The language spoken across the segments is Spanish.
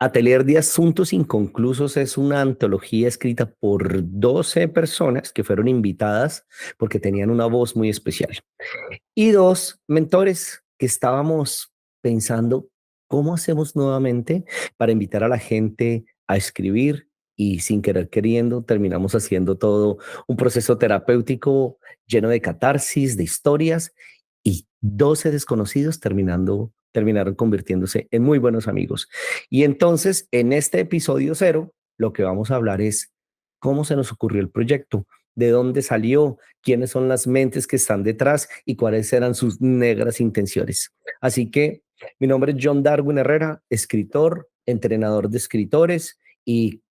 Atelier de Asuntos Inconclusos es una antología escrita por 12 personas que fueron invitadas porque tenían una voz muy especial. Y dos mentores que estábamos pensando cómo hacemos nuevamente para invitar a la gente a escribir y sin querer queriendo terminamos haciendo todo un proceso terapéutico lleno de catarsis, de historias y 12 desconocidos terminaron convirtiéndose en muy buenos amigos. Y entonces en este episodio cero lo que vamos a hablar es cómo se nos ocurrió el proyecto, de dónde salió, quiénes son las mentes que están detrás y cuáles eran sus negras intenciones. Así que mi nombre es John Darwin Herrera, escritor, entrenador de escritores y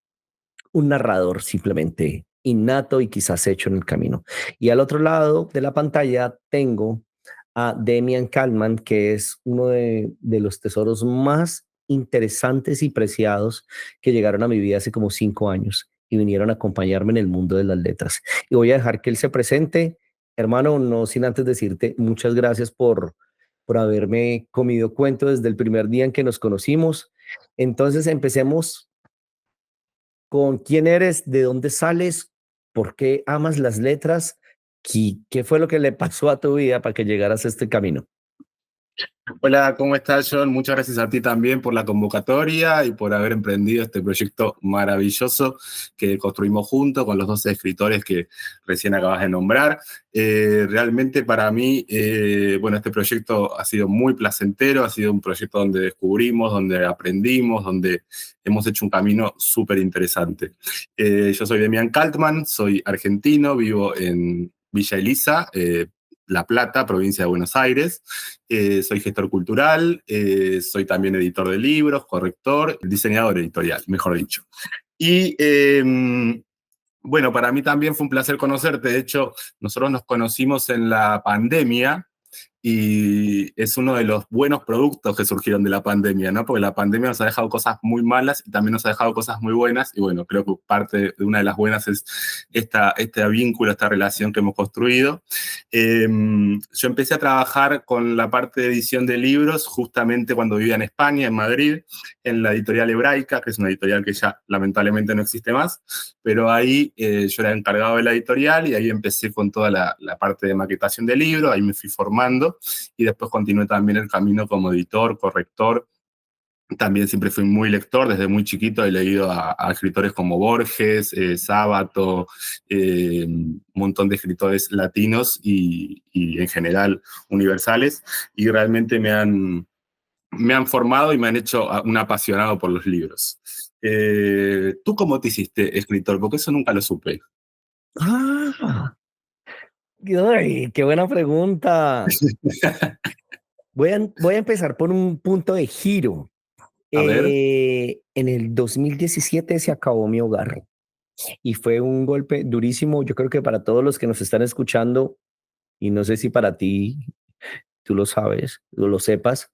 un narrador simplemente innato y quizás hecho en el camino. Y al otro lado de la pantalla tengo a Demian Kalman, que es uno de los tesoros más interesantes y preciados que llegaron a mi vida hace como 5 años y vinieron a acompañarme en el mundo de las letras. Y voy a dejar que él se presente. Hermano, no sin antes decirte muchas gracias por haberme comido cuento desde el primer día en que nos conocimos. Entonces empecemos con quién eres, de dónde sales, por qué amas las letras, qué fue lo que le pasó a tu vida para que llegaras a este camino. Hola, ¿cómo estás, John? Muchas gracias a ti también por la convocatoria y por haber emprendido este proyecto maravilloso que construimos juntos con los dos escritores que recién acabas de nombrar. Realmente para mí, bueno, este proyecto ha sido muy placentero, ha sido un proyecto donde descubrimos, donde aprendimos, donde hemos hecho un camino súper interesante. Yo soy Demian Kaltman, soy argentino, vivo en Villa Elisa, La Plata, provincia de Buenos Aires. Soy gestor cultural, soy también editor de libros, corrector, diseñador editorial, mejor dicho. Y bueno, para mí también fue un placer conocerte. De hecho, nosotros nos conocimos en la pandemia y es uno de los buenos productos que surgieron de la pandemia, ¿no? Porque la pandemia nos ha dejado cosas muy malas y también nos ha dejado cosas muy buenas, y bueno, creo que parte de una de las buenas es este vínculo, esta relación que hemos construido. Yo empecé a trabajar con la parte de edición de libros justamente cuando vivía en España, en Madrid, en la editorial Hebraica, que es una editorial que ya lamentablemente no existe más, pero ahí yo era encargado de la editorial y ahí empecé con toda la parte de maquetación de libros, ahí me fui formando y después continué también el camino como editor, corrector. También siempre fui muy lector, desde muy chiquito he leído a escritores como Borges, Sábato, un montón de escritores latinos y en general universales, y realmente me han formado y me han hecho un apasionado por los libros. ¿Tú cómo te hiciste escritor? Porque eso nunca lo supe. Ah, ay, qué buena pregunta. Voy a empezar por un punto de giro. A ver. En el 2017 se acabó mi hogar y fue un golpe durísimo. Yo creo que para todos los que nos están escuchando, y no sé si para ti, tú lo sabes, o lo sepas,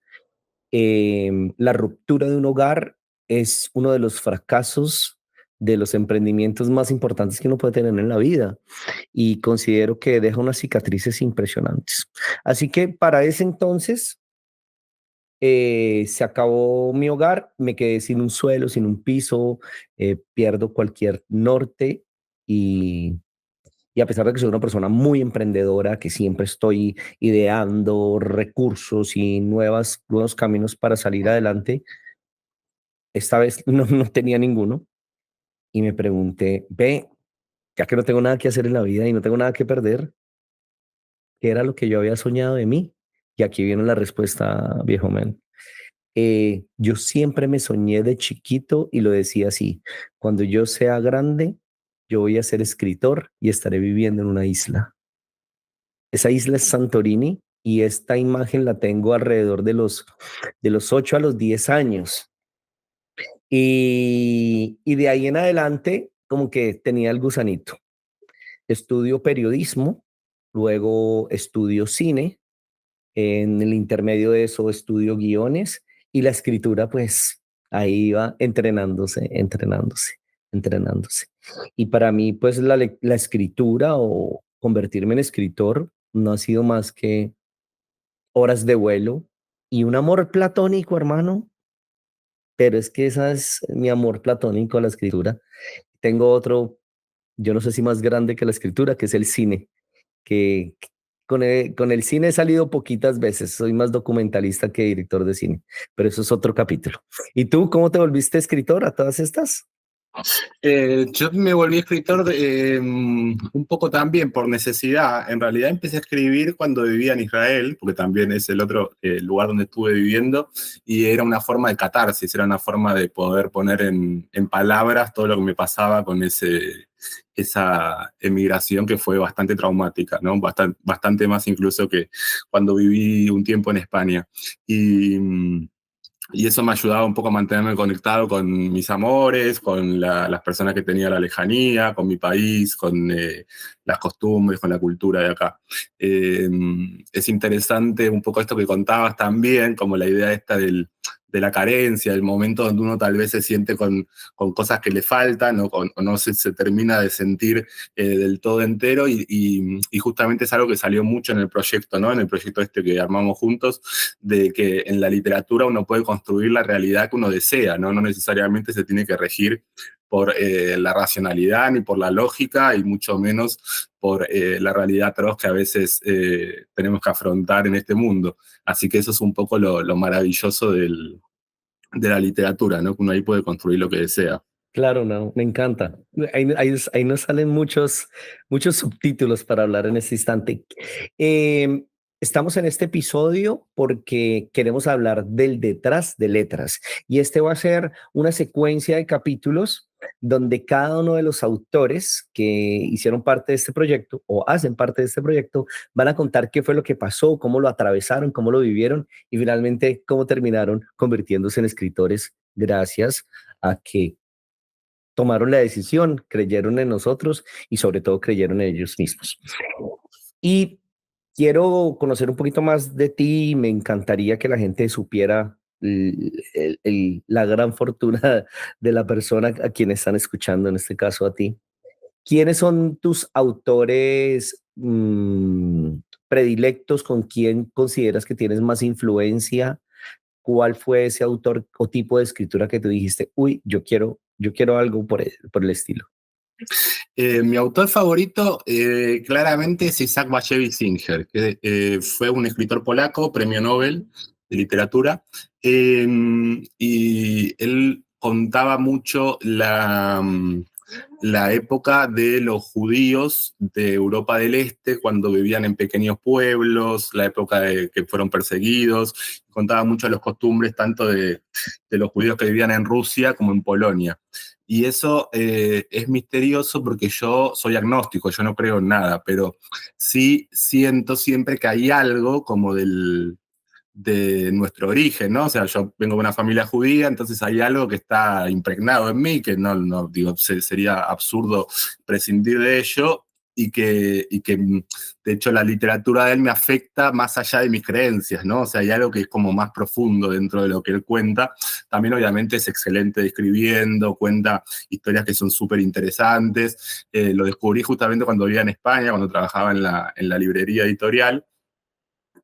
la ruptura de un hogar es uno de los fracasos de los emprendimientos más importantes que uno puede tener en la vida y considero que deja unas cicatrices impresionantes. Así que para ese entonces se acabó mi hogar, me quedé sin un suelo, sin un piso, pierdo cualquier norte y y a pesar de que soy una persona muy emprendedora, que siempre estoy ideando recursos y nuevos caminos para salir adelante, esta vez no tenía ninguno y me pregunté, ve, ya que no tengo nada que hacer en la vida y no tengo nada que perder, ¿qué era lo que yo había soñado de mí? Y aquí viene la respuesta, viejo man. Yo siempre me soñé de chiquito y lo decía así, cuando yo sea grande, yo voy a ser escritor y estaré viviendo en una isla. Esa isla es Santorini y esta imagen la tengo alrededor de los 8 a los 10 años. Y de ahí en adelante, como que tenía el gusanito. Estudio periodismo, luego estudio cine, en el intermedio de eso estudio guiones y la escritura, pues ahí iba entrenándose. Y para mí, pues la escritura o convertirme en escritor no ha sido más que horas de vuelo y un amor platónico, hermano, pero es que esa es mi amor platónico a la escritura. Tengo otro, yo no sé si más grande que la escritura, que es el cine, que con el cine he salido poquitas veces, soy más documentalista que director de cine, pero eso es otro capítulo. ¿Y tú cómo te volviste escritor a todas estas? Yo me volví escritor un poco también por necesidad. En realidad empecé a escribir cuando vivía en Israel, porque también es el otro lugar donde estuve viviendo, y era una forma de catarsis, era una forma de poder poner en palabras todo lo que me pasaba con esa emigración que fue bastante traumática, ¿no? Bastante más incluso que cuando viví un tiempo en España. Y eso me ayudaba un poco a mantenerme conectado con mis amores, con las personas que tenía a la lejanía, con mi país, con las costumbres, con la cultura de acá. Eh, es interesante un poco esto que contabas también, como la idea esta de la carencia, el momento donde uno tal vez se siente con cosas que le faltan o no se termina de sentir del todo entero y justamente es algo que salió mucho en el proyecto, ¿no? En el proyecto este que armamos juntos, de que en la literatura uno puede construir la realidad que uno desea, ¿no? No necesariamente se tiene que regir por la racionalidad ni por la lógica y mucho menos por la realidad atroz que a veces tenemos que afrontar en este mundo. Así que eso es un poco lo maravilloso de la literatura, ¿no? Que uno ahí puede construir lo que desea. Claro, no, me encanta. Ahí nos salen muchos subtítulos para hablar en este instante. Estamos en este episodio porque queremos hablar del detrás de letras y este va a ser una secuencia de capítulos donde cada uno de los autores que hicieron parte de este proyecto o hacen parte de este proyecto van a contar qué fue lo que pasó, cómo lo atravesaron, cómo lo vivieron y finalmente cómo terminaron convirtiéndose en escritores gracias a que tomaron la decisión, creyeron en nosotros y sobre todo creyeron en ellos mismos. Y quiero conocer un poquito más de ti. Me encantaría que la gente supiera la gran fortuna de la persona a quien están escuchando, en este caso a ti. ¿Quiénes son tus autores predilectos? ¿Con quién consideras que tienes más influencia? ¿Cuál fue ese autor o tipo de escritura que tú dijiste, uy, yo quiero algo por el estilo? Mi autor favorito claramente es Isaac Bashevis Singer, que fue un escritor polaco, premio Nobel de literatura, y él contaba mucho la época de los judíos de Europa del Este, cuando vivían en pequeños pueblos, la época de que fueron perseguidos, contaba mucho las costumbres tanto de los judíos que vivían en Rusia como en Polonia. Y eso es misterioso porque yo soy agnóstico, yo no creo en nada, pero sí siento siempre que hay algo como de nuestro origen, ¿no? O sea, yo vengo de una familia judía, entonces hay algo que está impregnado en mí, que no digo, sería absurdo prescindir de ello, y que de hecho la literatura de él me afecta más allá de mis creencias, ¿no? O sea, hay algo que es como más profundo dentro de lo que él cuenta. También obviamente es excelente describiendo, cuenta historias que son súper interesantes. Lo descubrí justamente cuando vivía en España, cuando trabajaba en la librería editorial,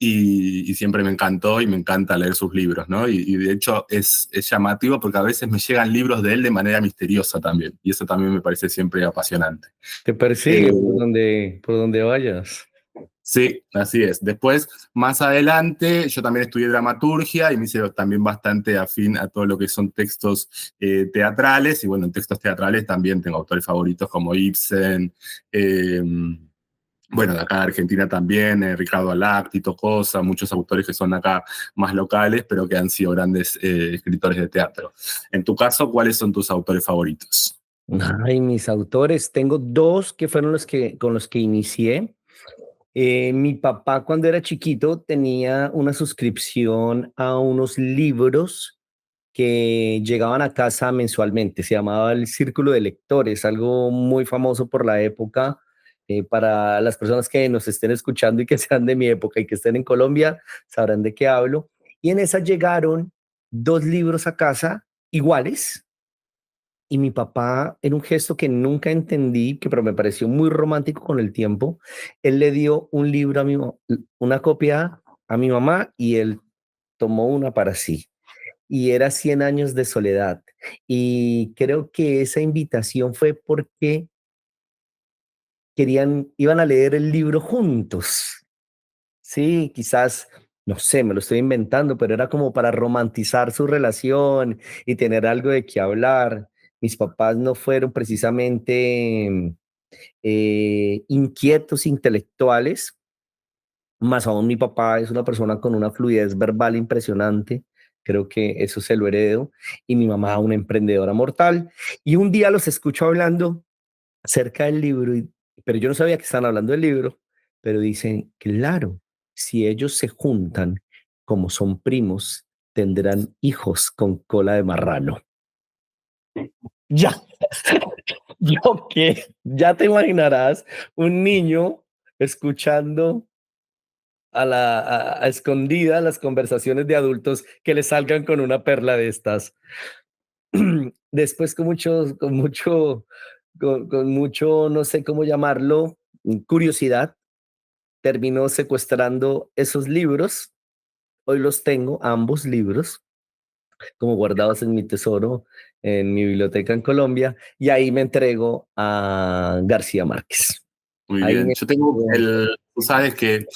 y siempre me encantó y me encanta leer sus libros, ¿no? Y de hecho es llamativo porque a veces me llegan libros de él de manera misteriosa también, y eso también me parece siempre apasionante. Te Eh, persigue por donde vayas. sí, así es. Después, más adelante, yo también estudié dramaturgia y me hice también bastante afín a todo lo que son textos teatrales, y bueno, en textos teatrales también tengo autores favoritos como Ibsen, eh, bueno, de acá de Argentina también, Ricardo Alak, Tito Cosa, muchos autores que son acá más locales, pero que han sido grandes escritores de teatro. En tu caso, ¿cuáles son tus autores favoritos? Ay, mis autores, tengo dos que fueron con los que inicié. Mi papá cuando era chiquito tenía una suscripción a unos libros que llegaban a casa mensualmente. Se llamaba el Círculo de Lectores, algo muy famoso por la época. Para las personas que nos estén escuchando y que sean de mi época y que estén en Colombia, sabrán de qué hablo. Y en esa llegaron dos libros a casa iguales. Y mi papá, en un gesto que nunca entendí, que pero me pareció muy romántico con el tiempo, él le dio un libro una copia a mi mamá y él tomó una para sí. y era Cien años de soledad. Y creo que esa invitación fue porque iban a leer el libro juntos. Sí, quizás, no sé, me lo estoy inventando, pero era como para romantizar su relación y tener algo de qué hablar. Mis papás no fueron precisamente inquietos intelectuales, más aún mi papá es una persona con una fluidez verbal impresionante. Creo que eso se lo heredo. Y mi mamá, una emprendedora mortal. Y un día los escucho hablando acerca del libro, pero yo no sabía que estaban hablando del libro, pero dicen, claro, si ellos se juntan como son primos, tendrán hijos con cola de marrano. Ya, yo qué, ya te imaginarás un niño escuchando a escondida las conversaciones de adultos que le salgan con una perla de estas. Después con mucho, no sé cómo llamarlo, curiosidad, terminó secuestrando esos libros. Hoy los tengo, ambos libros, como guardados en mi tesoro, en mi biblioteca en Colombia, y ahí me entrego a García Márquez. Muy Ahí bien. me Yo tengo entrego. tú sabes que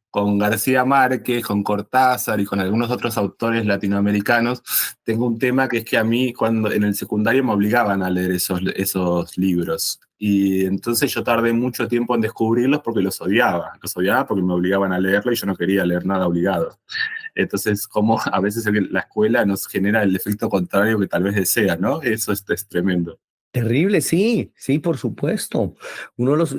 con García Márquez, con Cortázar y con algunos otros autores latinoamericanos, tengo un tema que es que a mí cuando en el secundario me obligaban a leer esos libros. Y entonces yo tardé mucho tiempo en descubrirlos porque los odiaba. Los odiaba porque me obligaban a leerlo y yo no quería leer nada obligado. Entonces, como a veces la escuela nos genera el efecto contrario que tal vez desea, ¿no? Eso es tremendo. Terrible, sí, sí, por supuesto.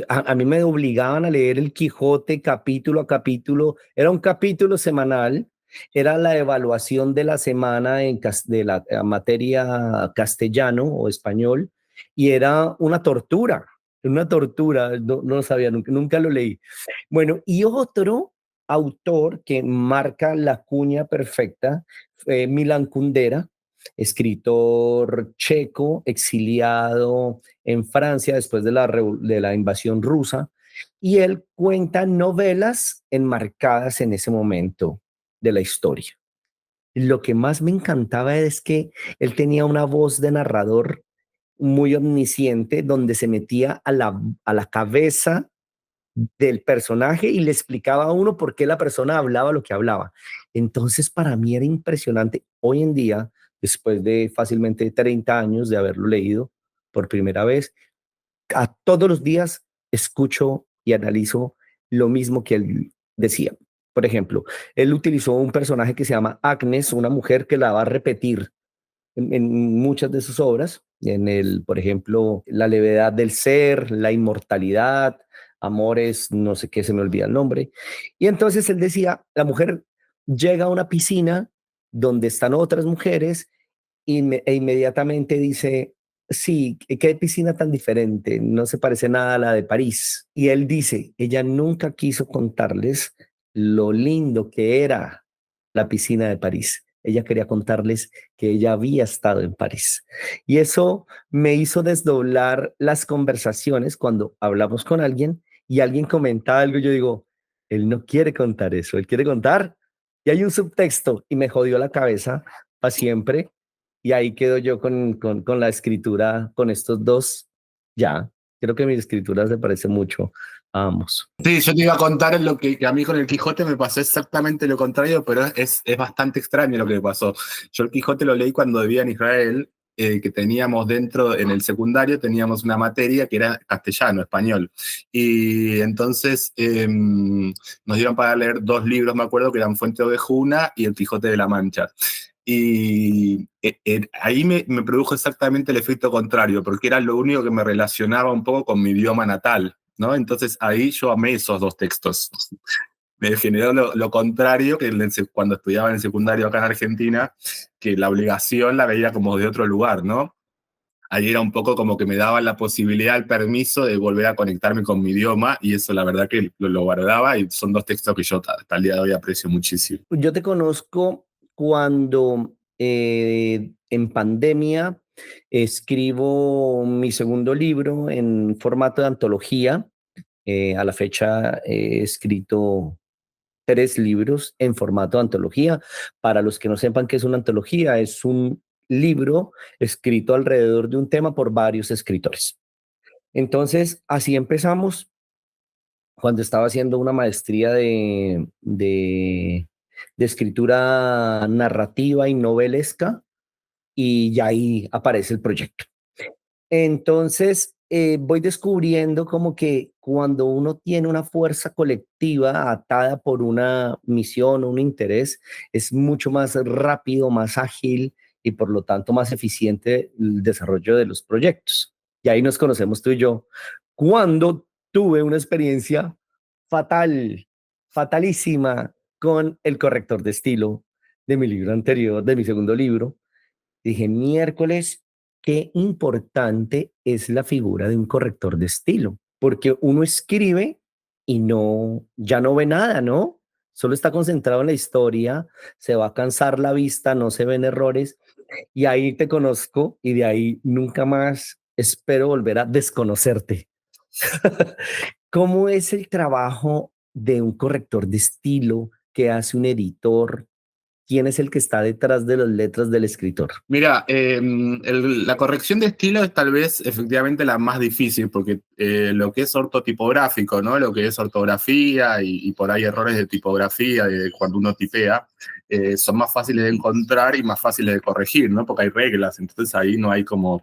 A mí me obligaban a leer el Quijote capítulo a capítulo. Era un capítulo semanal, era la evaluación de la semana de la materia castellano o español, y era una tortura. No, no sabía, nunca lo leí. Bueno, y otro autor que marca la cuña perfecta fue Milan Kundera, escritor checo, exiliado en Francia después de la invasión rusa, y él cuenta novelas enmarcadas en ese momento de la historia. Lo que más me encantaba es que él tenía una voz de narrador muy omnisciente, donde se metía a la cabeza del personaje y le explicaba a uno por qué la persona hablaba lo que hablaba. Entonces, para mí era impresionante. Hoy en día, después de fácilmente 30 años de haberlo leído por primera vez, a todos los días escucho y analizo lo mismo que él decía. Por ejemplo, él utilizó un personaje que se llama Agnes, una mujer que la va a repetir en muchas de sus obras, por ejemplo, La levedad del ser, La inmortalidad, Amores, no sé qué, se me olvida el nombre. Y entonces él decía, la mujer llega a una piscina donde están otras mujeres e inmediatamente dice, sí, qué piscina tan diferente, no se parece nada a la de París. Y él dice, ella nunca quiso contarles lo lindo que era la piscina de París. Ella quería contarles que ella había estado en París. Y eso me hizo desdoblar las conversaciones cuando hablamos con alguien y alguien comenta algo, yo digo, él no quiere contar eso, él quiere contar. Y hay un subtexto y me jodió la cabeza para siempre. Y ahí quedo yo con la escritura, con estos dos. Ya, creo que mi escritura se parece mucho a ambos. Sí, yo te iba a contar lo que a mí con el Quijote me pasó exactamente lo contrario, pero es bastante extraño lo que me pasó. Yo el Quijote lo leí cuando vivía en Israel, que teníamos dentro, en el secundario, teníamos una materia que era castellano, español. Y entonces nos dieron para leer dos libros, me acuerdo, que eran Fuente de Ovejuna y El Quijote de la Mancha. Y ahí me produjo exactamente el efecto contrario, porque era lo único que me relacionaba un poco con mi idioma natal, ¿no? Entonces ahí yo amé esos dos textos. Me generó lo contrario que cuando estudiaba en el secundario acá en Argentina, que la obligación la veía como de otro lugar, ¿no? Ahí era un poco como que me daba la posibilidad, el permiso de volver a conectarme con mi idioma y eso la verdad que lo guardaba y son dos textos que yo hasta el día de hoy aprecio muchísimo. Yo te conozco cuando en pandemia escribo mi segundo libro en formato de antología. A la fecha he escrito 3 libros en formato de antología. Para los que no sepan qué es una antología, es un libro escrito alrededor de un tema por varios escritores. Entonces, así empezamos cuando estaba haciendo una maestría de escritura narrativa y novelesca, y ya ahí aparece el proyecto. Entonces, voy descubriendo como que cuando uno tiene una fuerza colectiva atada por una misión o un interés, es mucho más rápido, más ágil y por lo tanto más eficiente el desarrollo de los proyectos. Y ahí nos conocemos tú y yo. Cuando tuve una experiencia fatal, fatalísima con el corrector de estilo de mi libro anterior, de mi segundo libro, dije, miércoles, qué importante es la figura de un corrector de estilo, porque uno escribe y no, ya no ve nada, ¿no? Solo está concentrado en la historia, se va a cansar la vista, no se ven errores, y ahí te conozco y de ahí nunca más espero volver a desconocerte. ¿Cómo es el trabajo de un corrector de estilo que hace un editor? ¿Quién es el que está detrás de las letras del escritor? Mira, la corrección de estilo es tal vez efectivamente la más difícil, porque lo que es ortotipográfico, ¿no? Lo que es ortografía y por ahí errores de tipografía, de cuando uno tipea, son más fáciles de encontrar y más fáciles de corregir, ¿no? Porque hay reglas, entonces ahí no hay como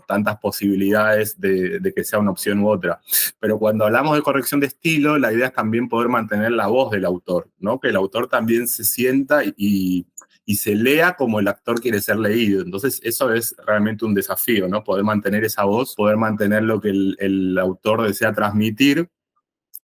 tantas posibilidades de que sea una opción u otra. Pero cuando hablamos de corrección de estilo, la idea es también poder mantener la voz del autor, ¿no? Que el autor también se sienta y se lea como el actor quiere ser leído. Entonces, eso es realmente un desafío, ¿no? Poder mantener esa voz, poder mantener lo que el autor desea transmitir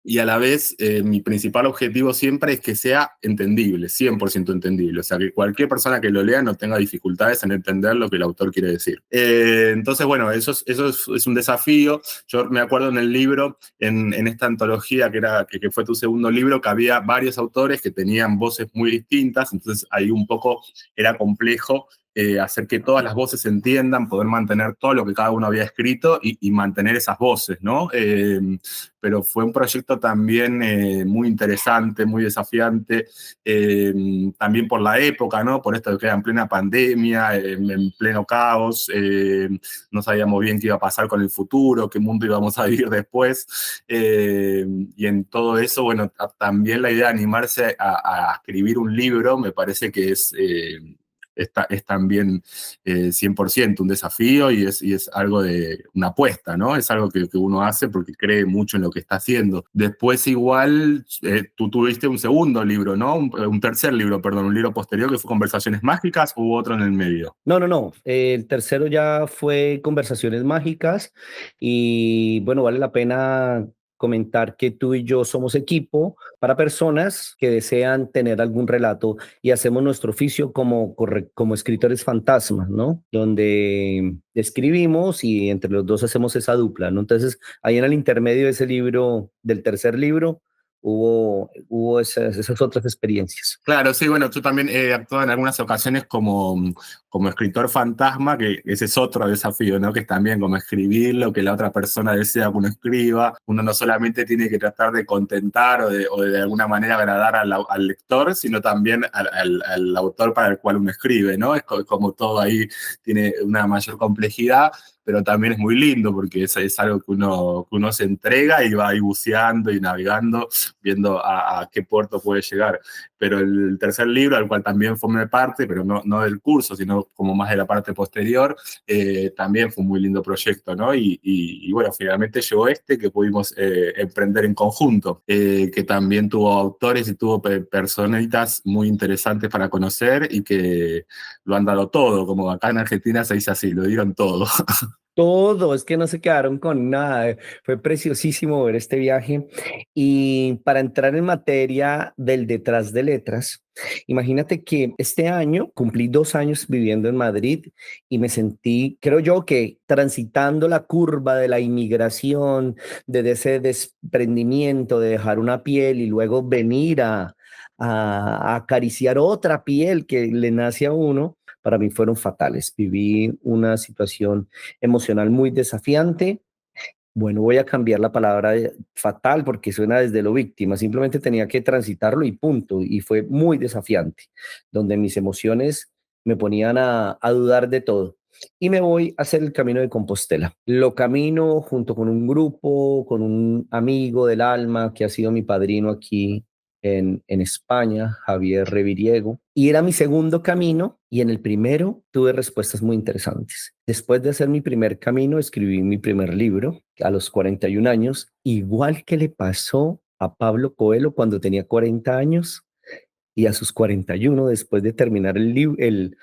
y a la vez mi principal objetivo siempre es que sea entendible, 100% entendible, o sea, que cualquier persona que lo lea no tenga dificultades en entender lo que el autor quiere decir. Entonces, bueno, eso es un desafío. Yo me acuerdo en el libro, en esta antología que fue tu segundo libro, que había varios autores que tenían voces muy distintas, entonces ahí un poco era complejo hacer que todas las voces se entiendan, poder mantener todo lo que cada uno había escrito y mantener esas voces, ¿no? Pero fue un proyecto también muy interesante, muy desafiante, también por la época, ¿no? Por esto de que era en plena pandemia, en pleno caos, no sabíamos bien qué iba a pasar con el futuro, qué mundo íbamos a vivir después, y en todo eso, bueno, también la idea de animarse a escribir un libro me parece que es también 100% un desafío y es algo de una apuesta, ¿no? Es algo que uno hace porque cree mucho en lo que está haciendo. Después igual tú tuviste un segundo libro, ¿no? Un tercer libro, perdón, un libro posterior que fue Conversaciones Mágicas, hubo otro en el medio. No, no, no. El tercero ya fue Conversaciones Mágicas y bueno, vale la pena comentar que tú y yo somos equipo para personas que desean tener algún relato y hacemos nuestro oficio como escritores fantasmas, ¿no? Donde escribimos y entre los dos hacemos esa dupla, ¿no? Entonces, ahí en el intermedio de ese libro, del tercer libro, hubo esas otras experiencias. Claro, sí, bueno, tú también he actuado en algunas ocasiones como escritor fantasma, que ese es otro desafío, ¿no? Que es también como escribir lo que la otra persona desea que uno escriba. Uno no solamente tiene que tratar de contentar o de alguna manera agradar al lector, sino también al autor para el cual uno escribe, ¿no? Es como todo ahí tiene una mayor complejidad, pero también es muy lindo porque es algo que uno se entrega y va ahí buceando y navegando, viendo a qué puerto puede llegar. Pero el tercer libro, al cual también formé parte, pero no del curso, sino como más de la parte posterior, también fue un muy lindo proyecto, ¿no? Y bueno, finalmente llegó este que pudimos emprender en conjunto, que también tuvo autores y tuvo personitas muy interesantes para conocer y que lo han dado todo, como acá en Argentina se dice así, lo dieron todo. Todo, es que no se quedaron con nada. Fue preciosísimo ver este viaje. Y para entrar en materia del detrás de letras, imagínate que este año cumplí 2 años viviendo en Madrid y me sentí, creo yo, que transitando la curva de la inmigración, de ese desprendimiento, de dejar una piel y luego venir a acariciar otra piel que le nace a uno, para mí fueron fatales. Viví una situación emocional muy desafiante Bueno, voy a cambiar la palabra fatal porque suena desde lo víctima. Simplemente tenía que transitarlo y punto. Y fue muy desafiante, donde mis emociones me ponían a dudar de todo. Y me voy a hacer el camino de Compostela. Lo camino junto con un grupo, con un amigo del alma que ha sido mi padrino aquí en España, Javier Reviriego, y era mi segundo camino y en el primero tuve respuestas muy interesantes. Después de hacer mi primer camino, escribí mi primer libro a los 41 años, igual que le pasó a Pablo Coelho cuando tenía 40 años y a sus 41, después de terminar el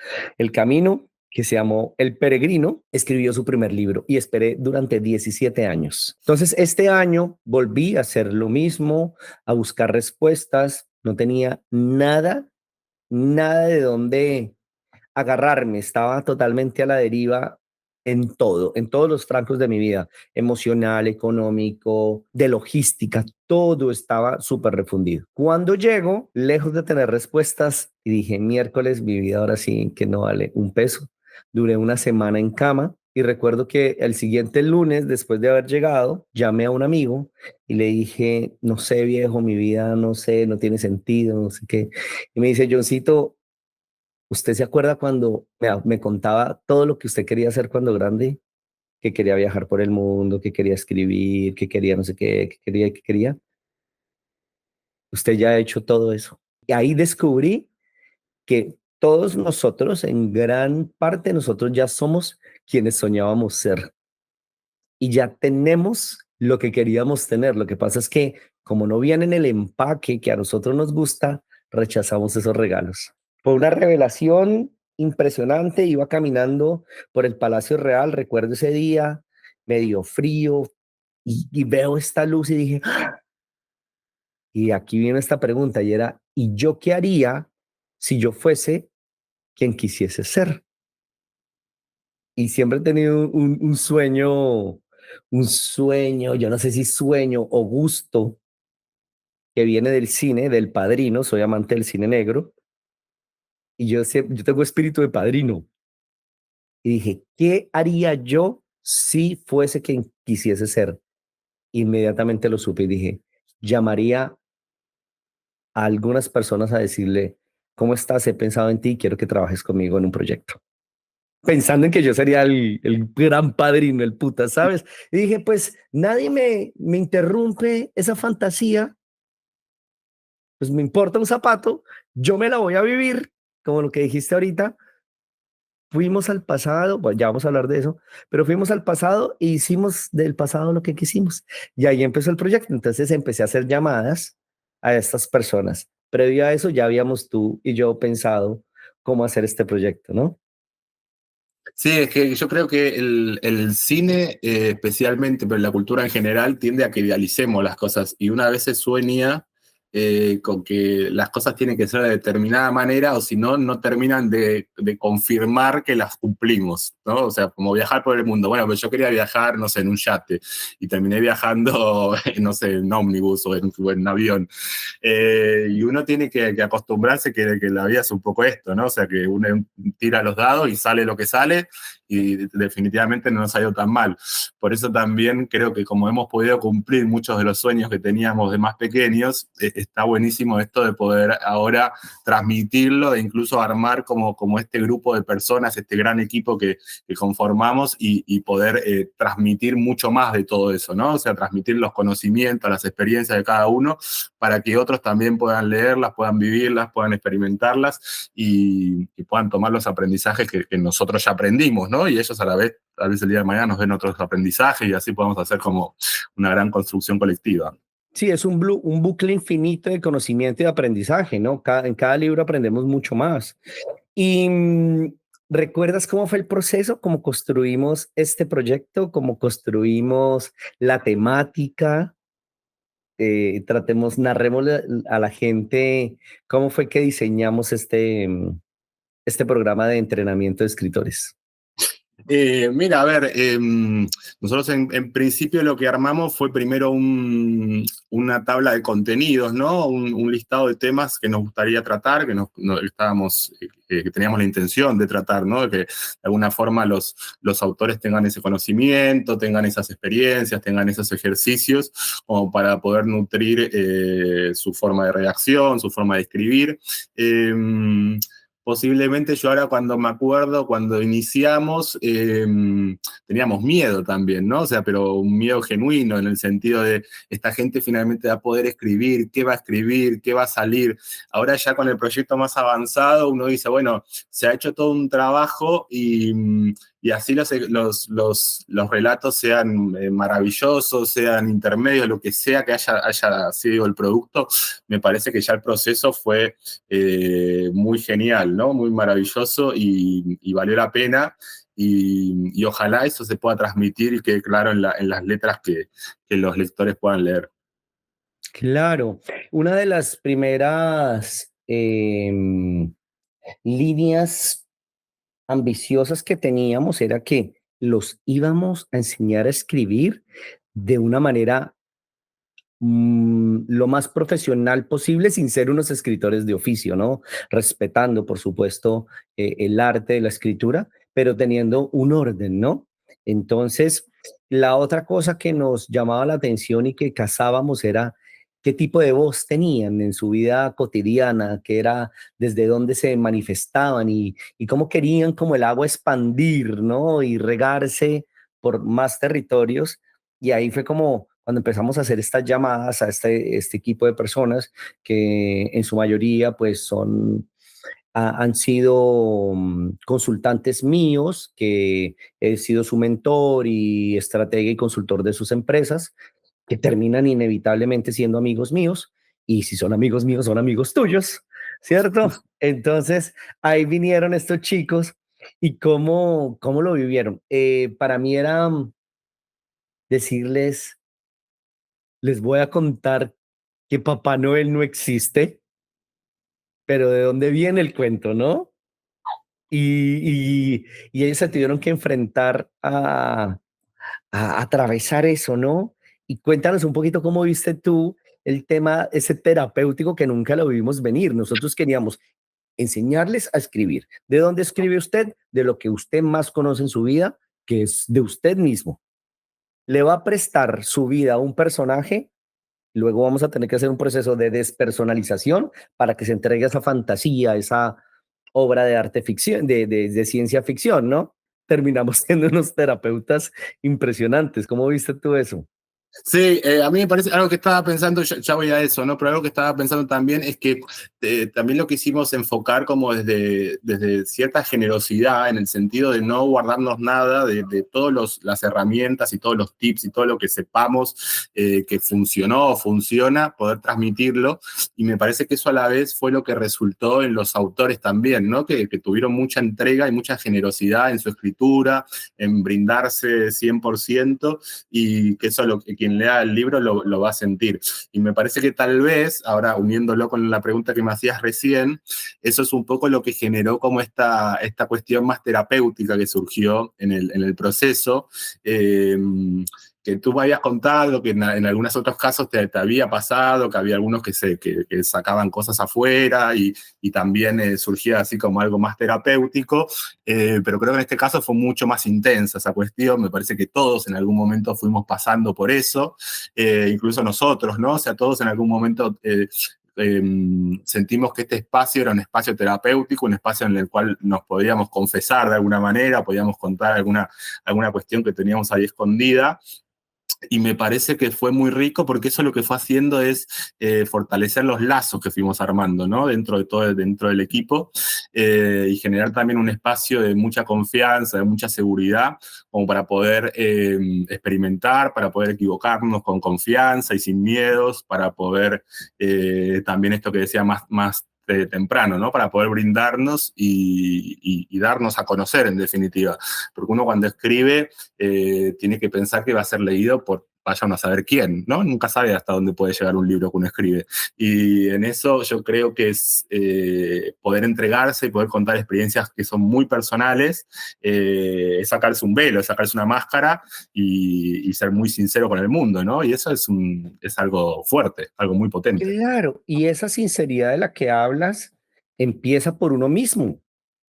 camino, que se llamó El Peregrino, escribió su primer libro y esperé durante 17 años. Entonces, este año volví a hacer lo mismo, a buscar respuestas. No tenía nada de dónde agarrarme, estaba totalmente a la deriva en todo, en todos los francos de mi vida, emocional, económico, de logística, todo estaba súper refundido. Cuando llego, lejos de tener respuestas, y dije, miércoles, mi vida ahora sí que no vale un peso. Duré una semana en cama y recuerdo que el siguiente lunes, después de haber llegado, llamé a un amigo y le dije, no sé, viejo, mi vida, no sé, no tiene sentido, no sé qué. Y me dice, Johncito, ¿usted se acuerda cuando me contaba todo lo que usted quería hacer cuando grande? Que quería viajar por el mundo, que quería escribir, que quería no sé qué, que quería, que quería. Usted ya ha hecho todo eso. Y ahí descubrí que todos nosotros, en gran parte, nosotros ya somos quienes soñábamos ser y ya tenemos lo que queríamos tener. Lo que pasa es que como no viene en el empaque que a nosotros nos gusta, rechazamos esos regalos. Fue una revelación impresionante. Iba caminando por el Palacio Real, recuerdo ese día, medio frío, y veo esta luz y dije, ¡ah! Y aquí viene esta pregunta y era, ¿y yo qué haría si yo fuese quien quisiese ser? Y siempre he tenido un sueño, yo no sé si sueño o gusto que viene del cine, del Padrino, soy amante del cine negro, y yo tengo espíritu de padrino. Y dije, ¿qué haría yo si fuese quien quisiese ser? Inmediatamente lo supe y dije, llamaría a algunas personas a decirle, ¿cómo estás? He pensado en ti, quiero que trabajes conmigo en un proyecto. Pensando en que yo sería el gran padrino, el puta, ¿sabes? Y dije, pues nadie me interrumpe esa fantasía, pues me importa un zapato, yo me la voy a vivir, como lo que dijiste ahorita. Fuimos al pasado, bueno, ya vamos a hablar de eso, pero fuimos al pasado e hicimos del pasado lo que quisimos. Y ahí empezó el proyecto. Entonces empecé a hacer llamadas a estas personas. Previo a eso ya habíamos tú y yo pensado cómo hacer este proyecto, ¿no? Sí, es que yo creo que el cine, especialmente, pero la cultura en general, tiende a que idealicemos las cosas y una vez se sueña con que las cosas tienen que ser de determinada manera o si no, no terminan de confirmar que las cumplimos, ¿no? O sea, como viajar por el mundo. Bueno, pues yo quería viajar, no sé, en un yate y terminé viajando, no sé, en ómnibus o en avión. Y uno tiene que acostumbrarse que la vida es un poco esto, ¿no? O sea, que uno tira los dados y sale lo que sale y definitivamente no nos ha ido tan mal. Por eso también creo que como hemos podido cumplir muchos de los sueños que teníamos de más pequeños, está buenísimo esto de poder ahora transmitirlo e incluso armar como este grupo de personas, este gran equipo que conformamos y poder transmitir mucho más de todo eso, ¿no? O sea, transmitir los conocimientos, las experiencias de cada uno para que otros también puedan leerlas, puedan vivirlas, puedan experimentarlas y puedan tomar los aprendizajes que nosotros ya aprendimos, ¿no? Y ellos a la vez, tal vez el día de mañana nos den otros aprendizajes y así podemos hacer como una gran construcción colectiva. Sí, es un bucle infinito de conocimiento y de aprendizaje, ¿no? En cada libro aprendemos mucho más. Y ¿recuerdas cómo fue el proceso? ¿Cómo construimos este proyecto? ¿Cómo construimos la temática? Tratemos, narremos a la gente cómo fue que diseñamos este programa de entrenamiento de escritores. Mira, a ver, nosotros en principio lo que armamos fue primero una tabla de contenidos, ¿no? Un listado de temas que nos gustaría tratar, que teníamos la intención de tratar, ¿no? Que de alguna forma los autores tengan ese conocimiento, tengan esas experiencias, tengan esos ejercicios, como para poder nutrir su forma de redacción, su forma de escribir. Posiblemente yo ahora cuando me acuerdo, cuando iniciamos, teníamos miedo también, ¿no? O sea, pero un miedo genuino en el sentido de esta gente finalmente va a poder escribir, qué va a escribir, qué va a salir. Ahora ya con el proyecto más avanzado uno dice, bueno, se ha hecho todo un trabajo y así los relatos sean maravillosos, sean intermedios, lo que sea que haya sido el producto, me parece que ya el proceso fue muy genial, ¿no? Muy maravilloso y valió la pena. Y ojalá eso se pueda transmitir y quede claro en las letras que los lectores puedan leer. Claro, una de las primeras líneas ambiciosas que teníamos era que los íbamos a enseñar a escribir de una manera lo más profesional posible sin ser unos escritores de oficio, ¿no? Respetando, por supuesto, el arte de la escritura, pero teniendo un orden, ¿no? Entonces, la otra cosa que nos llamaba la atención y que cazábamos era qué tipo de voz tenían en su vida cotidiana, qué era, desde dónde se manifestaban y cómo querían como el agua expandir, ¿no? Y regarse por más territorios. Y ahí fue como cuando empezamos a hacer estas llamadas a este equipo de personas que en su mayoría pues han sido consultantes míos, que he sido su mentor y estratega y consultor de sus empresas, que terminan inevitablemente siendo amigos míos, y si son amigos míos, son amigos tuyos, ¿cierto? Entonces, ahí vinieron estos chicos y cómo lo vivieron. Para mí era decirles, les voy a contar que Papá Noel no existe, pero de dónde viene el cuento, ¿no? Y ellos se tuvieron que enfrentar a atravesar eso, ¿no? Y cuéntanos un poquito cómo viste tú el tema ese terapéutico que nunca lo vimos venir. Nosotros queríamos enseñarles a escribir. ¿De dónde escribe usted? De lo que usted más conoce en su vida, que es de usted mismo. Le va a prestar su vida a un personaje. Luego vamos a tener que hacer un proceso de despersonalización para que se entregue esa fantasía, esa obra de arte ficción, de ciencia ficción, ¿no? Terminamos siendo unos terapeutas impresionantes. ¿Cómo viste tú eso? Sí, a mí me parece algo que estaba pensando, ya voy a eso, ¿no? Pero algo que estaba pensando también es que también lo quisimos enfocar como desde cierta generosidad, en el sentido de no guardarnos nada de todas las herramientas y todos los tips y todo lo que sepamos que funcionó o funciona, poder transmitirlo. Y me parece que eso a la vez fue lo que resultó en los autores también, ¿no? Que tuvieron mucha entrega y mucha generosidad en su escritura, en brindarse 100%, y que eso quien lea el libro lo va a sentir. Y me parece que tal vez, ahora uniéndolo con la pregunta que me hacías recién, eso es un poco lo que generó como esta cuestión más terapéutica que surgió en el proceso. Que tú me habías contado que en algunos otros casos te había pasado, que había algunos que sacaban cosas afuera y también surgía así como algo más terapéutico, pero creo que en este caso fue mucho más intensa esa cuestión. Me parece que todos en algún momento fuimos pasando por eso, incluso nosotros, ¿no? O sea, todos en algún momento sentimos que este espacio era un espacio terapéutico, un espacio en el cual nos podíamos confesar de alguna manera, podíamos contar alguna cuestión que teníamos ahí escondida. Y me parece que fue muy rico porque eso lo que fue haciendo es fortalecer los lazos que fuimos armando, ¿no? Dentro del equipo, y generar también un espacio de mucha confianza, de mucha seguridad, como para poder experimentar, para poder equivocarnos con confianza y sin miedos, para poder también esto que decía más temprano, ¿no? Para poder brindarnos y darnos a conocer, en definitiva. Porque uno cuando escribe tiene que pensar que va a ser leído vaya uno a saber quién, ¿no? Nunca sabe hasta dónde puede llegar un libro que uno escribe. Y en eso yo creo que es poder entregarse y poder contar experiencias que son muy personales, es sacarse un velo, es sacarse una máscara y ser muy sincero con el mundo, ¿no? Y eso es algo fuerte, algo muy potente. Claro, y esa sinceridad de la que hablas empieza por uno mismo.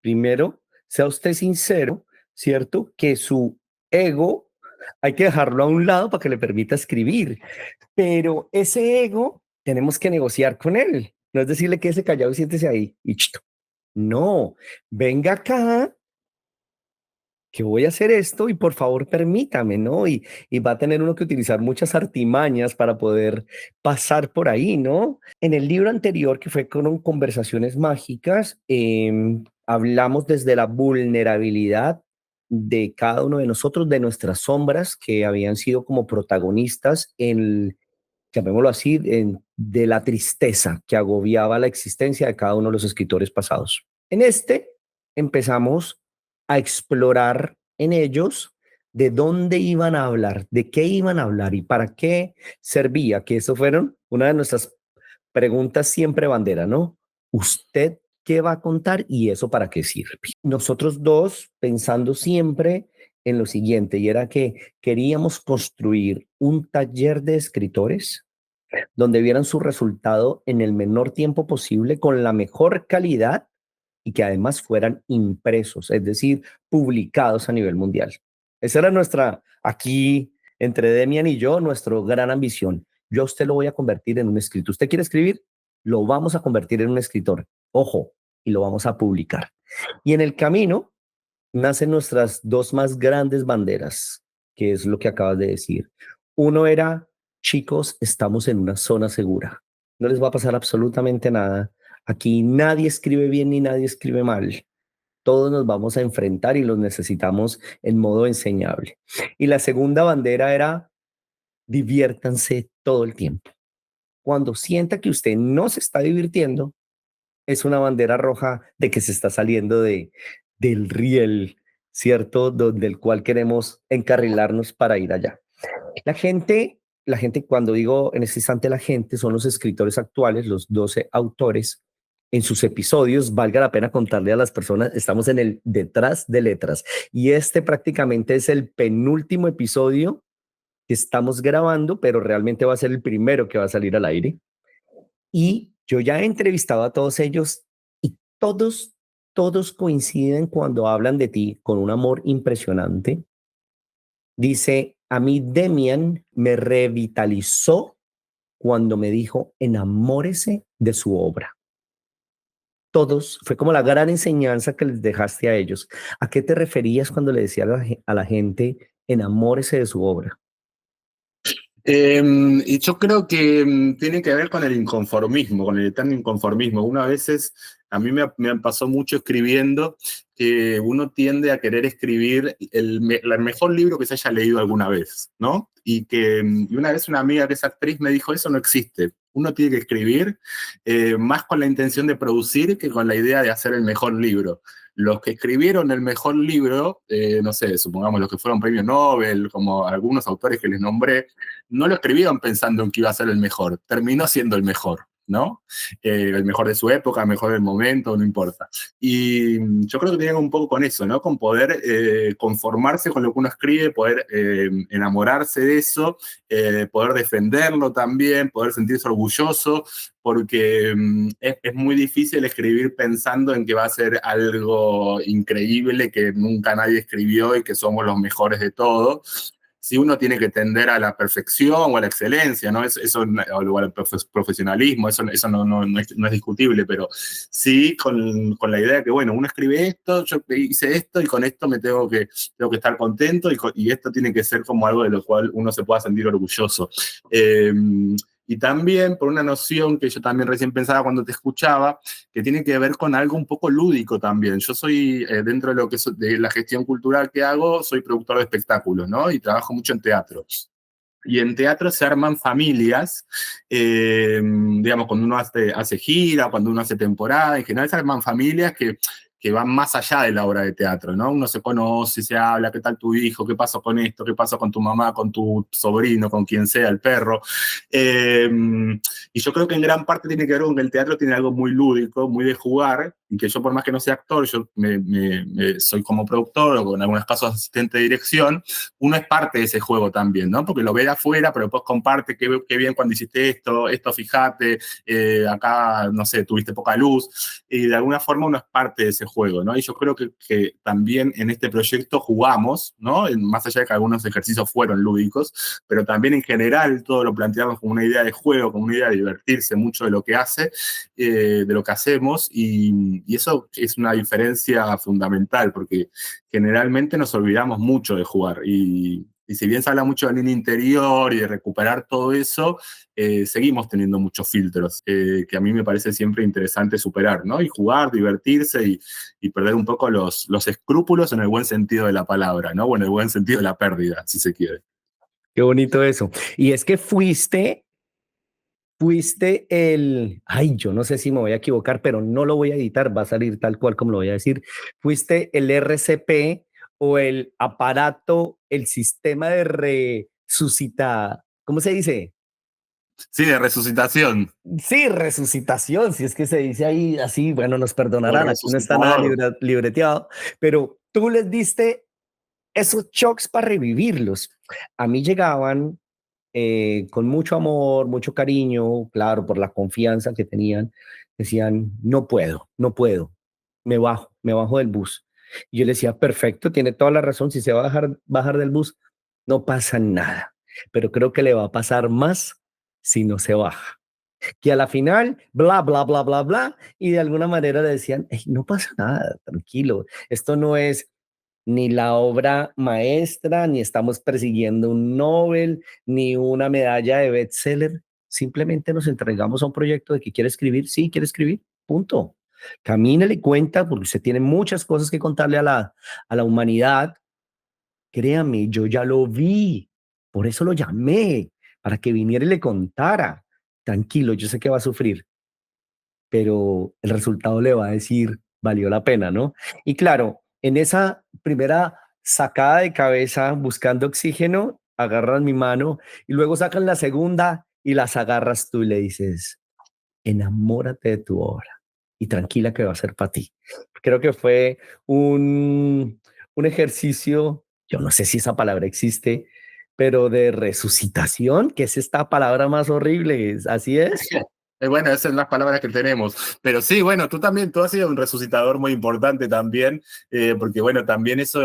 Primero, sea usted sincero, ¿cierto? Que su ego hay que dejarlo a un lado para que le permita escribir, pero ese ego tenemos que negociar con él. No es decirle que ese callado y siéntese ahí y chito. No, venga acá que voy a hacer esto y por favor permítame, ¿no? Y va a tener uno que utilizar muchas artimañas para poder pasar por ahí, ¿no? En el libro anterior, que fue con Conversaciones Mágicas, hablamos desde la vulnerabilidad de cada uno de nosotros, de nuestras sombras que habían sido como protagonistas en, llamémoslo así, de la tristeza que agobiaba la existencia de cada uno de los escritores pasados. En este empezamos a explorar en ellos de dónde iban a hablar, de qué iban a hablar y para qué servía, que eso fueron una de nuestras preguntas siempre bandera, ¿no? ¿Usted qué va a contar y eso para qué sirve? Nosotros dos pensando siempre en lo siguiente, y era que queríamos construir un taller de escritores donde vieran su resultado en el menor tiempo posible, con la mejor calidad y que además fueran impresos, es decir, publicados a nivel mundial. Esa era nuestra, aquí, entre Demian y yo, nuestra gran ambición. Yo a usted lo voy a convertir en un escritor. ¿Usted quiere escribir? Lo vamos a convertir en un escritor. Ojo, y lo vamos a publicar. Y en el camino nacen nuestras dos más grandes banderas, que es lo que acabas de decir. Uno era, chicos, estamos en una zona segura. No les va a pasar absolutamente nada. Aquí nadie escribe bien ni nadie escribe mal. Todos nos vamos a enfrentar y los necesitamos en modo enseñable. Y la segunda bandera era, diviértanse todo el tiempo. Cuando sienta que usted no se está divirtiendo, es una bandera roja de que se está saliendo del riel, ¿cierto? Del cual queremos encarrilarnos para ir allá. La gente, cuando digo en este instante la gente, son los escritores actuales, los 12 autores. En sus episodios, valga la pena contarle a las personas, estamos en el detrás de letras y este prácticamente es el penúltimo episodio que estamos grabando, pero realmente va a ser el primero que va a salir al aire. Y yo ya he entrevistado a todos ellos y todos coinciden cuando hablan de ti con un amor impresionante. Dice, a mí Demian me revitalizó cuando me dijo, enamórese de su obra. Todos, fue como la gran enseñanza que les dejaste a ellos. ¿A qué te referías cuando le decías a la gente, enamórese de su obra? Y yo creo que tiene que ver con el inconformismo, con el eterno inconformismo. Una veces, a mí me pasó mucho escribiendo, que uno tiende a querer escribir el mejor libro que se haya leído alguna vez, ¿no? Y una vez una amiga que es actriz me dijo, eso no existe. Uno tiene que escribir más con la intención de producir que con la idea de hacer el mejor libro. Los que escribieron el mejor libro, no sé, supongamos los que fueron premio Nobel, como algunos autores que les nombré, no lo escribieron pensando en que iba a ser el mejor, terminó siendo el mejor, ¿no? El mejor de su época, el mejor del momento, no importa. Y yo creo que tiene un poco con eso, ¿no? Con poder conformarse con lo que uno escribe, poder enamorarse de eso, poder defenderlo también, poder sentirse orgulloso, porque es muy difícil escribir pensando en que va a ser algo increíble que nunca nadie escribió y que somos los mejores de todo. Si uno tiene que tender a la perfección o a la excelencia, ¿no? Eso, o al profesionalismo, eso no es discutible, pero sí con la idea de que, bueno, uno escribe esto, yo hice esto y con esto tengo que estar contento y esto tiene que ser como algo de lo cual uno se pueda sentir orgulloso. Y también por una noción que yo también recién pensaba cuando te escuchaba, que tiene que ver con algo un poco lúdico también. Yo soy, dentro de lo que de la gestión cultural que hago, soy productor de espectáculos, ¿no? Y trabajo mucho en teatro. Y en teatro se arman familias, digamos, cuando uno hace gira, cuando uno hace temporada, en general se arman familias que van más allá de la obra de teatro, ¿no? Uno se conoce, se habla, ¿qué tal tu hijo? ¿Qué pasó con esto? ¿Qué pasó con tu mamá, con tu sobrino, con quien sea, el perro? Y yo creo que en gran parte tiene que ver con que el teatro tiene algo muy lúdico, muy de jugar, y que yo por más que no sea actor, yo soy como productor o en algunos casos asistente de dirección, uno es parte de ese juego también, ¿no? Porque lo ve de afuera, pero después comparte qué bien cuando hiciste esto fíjate, acá, no sé, tuviste poca luz, y de alguna forma uno es parte de ese juego, ¿no? Y yo creo que también en este proyecto jugamos, ¿no? Más allá de que algunos ejercicios fueron lúdicos, pero también en general todo lo planteamos como una idea de juego, como una idea de divertirse mucho de lo que hace, de lo que hacemos, y eso es una diferencia fundamental, porque generalmente nos olvidamos mucho de jugar, y si bien se habla mucho del niño interior y de recuperar todo eso, seguimos teniendo muchos filtros que a mí me parece siempre interesante superar, ¿no? Y jugar, divertirse y perder un poco los escrúpulos en el buen sentido de la palabra, ¿no? O en el buen sentido de la pérdida, si se quiere. Qué bonito eso. Y es que fuiste ay, yo no sé si me voy a equivocar, pero no lo voy a editar, va a salir tal cual como lo voy a decir. Fuiste el RCP o el aparato, el sistema de resucitar, ¿cómo se dice? Sí, de resucitación, Sí, resucitación, si es que se dice ahí así, bueno, nos o el perdonarán, aquí no está nada resucitador. libreteado, pero tú les diste esos shocks para revivirlos. A mí llegaban con mucho amor, mucho cariño, claro, por la confianza que tenían, decían, no puedo, no puedo, me bajo del bus. Y yo le decía, perfecto, tiene toda la razón, si se va a bajar del bus, no pasa nada, pero creo que le va a pasar más si no se baja. Que a la final, bla, bla, bla, bla, bla, y de alguna manera le decían, "Ey, no pasa nada, tranquilo, esto no es ni la obra maestra, ni estamos persiguiendo un Nobel, ni una medalla de bestseller. Simplemente nos entregamos a un proyecto de que quiere escribir. Sí, quiere escribir. Punto. Camínale y cuenta, porque usted tiene muchas cosas que contarle a la humanidad. Créame, yo ya lo vi. Por eso lo llamé, para que viniera y le contara. Tranquilo, yo sé que va a sufrir, pero el resultado le va a decir, valió la pena, ¿no? Y claro, en esa primera sacada de cabeza buscando oxígeno, agarran mi mano y luego sacan la segunda y las agarras tú y le dices, enamórate de tu obra y tranquila que va a ser para ti. Creo que fue un ejercicio, yo no sé si esa palabra existe, pero de resucitación, que es esta palabra más horrible, así es. Bueno, esas son las palabras que tenemos. Pero sí, bueno, tú has sido un resucitador muy importante también, porque bueno, también eso